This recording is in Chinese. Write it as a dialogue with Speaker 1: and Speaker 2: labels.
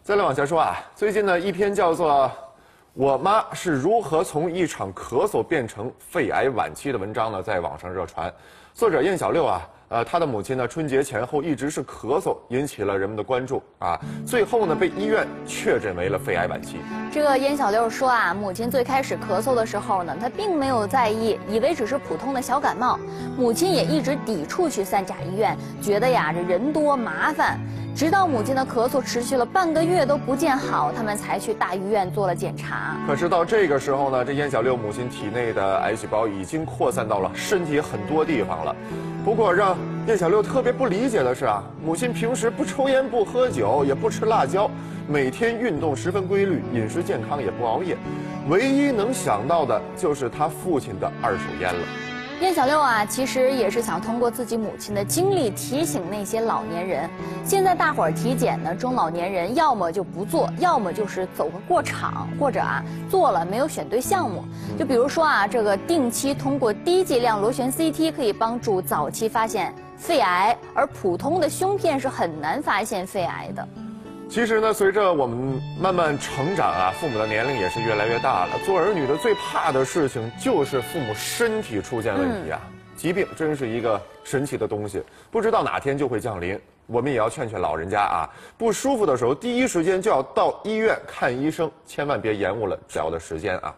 Speaker 1: 再来往下说啊，最近呢一篇叫做《我妈是如何从一场咳嗽变成肺癌晚期》的文章呢，在网上热传。作者燕小六啊，他的母亲呢春节前后一直是咳嗽，引起了人们的关注啊。最后呢被医院确诊为了肺癌晚期。
Speaker 2: 这个燕小六说啊，母亲最开始咳嗽的时候呢，她并没有在意，以为只是普通的小感冒。母亲也一直抵触去三甲医院，觉得呀这人多麻烦。直到母亲的咳嗽持续了半个月都不见好，他们才去大医院做了检查。
Speaker 1: 可是到这个时候呢，这燕小六母亲体内的癌细胞已经扩散到了身体很多地方了。不过让燕小六特别不理解的是啊，母亲平时不抽烟不喝酒，也不吃辣椒，每天运动十分规律，饮食健康，也不熬夜，唯一能想到的就是他父亲的二手烟了。
Speaker 2: 燕小六啊，其实也是想通过自己母亲的经历提醒那些老年人。现在大伙儿体检呢，中老年人要么就不做，要么就是走个过场，或者啊做了没有选对项目。就比如说啊，这个定期通过低剂量螺旋 CT 可以帮助早期发现肺癌，而普通的胸片是很难发现肺癌的。
Speaker 1: 其实呢，随着我们慢慢成长啊，父母的年龄也是越来越大了。做儿女的最怕的事情就是父母身体出现问题啊。疾病真是一个神奇的东西，不知道哪天就会降临。我们也要劝劝老人家啊，不舒服的时候第一时间就要到医院看医生，千万别延误了治疗的时间啊。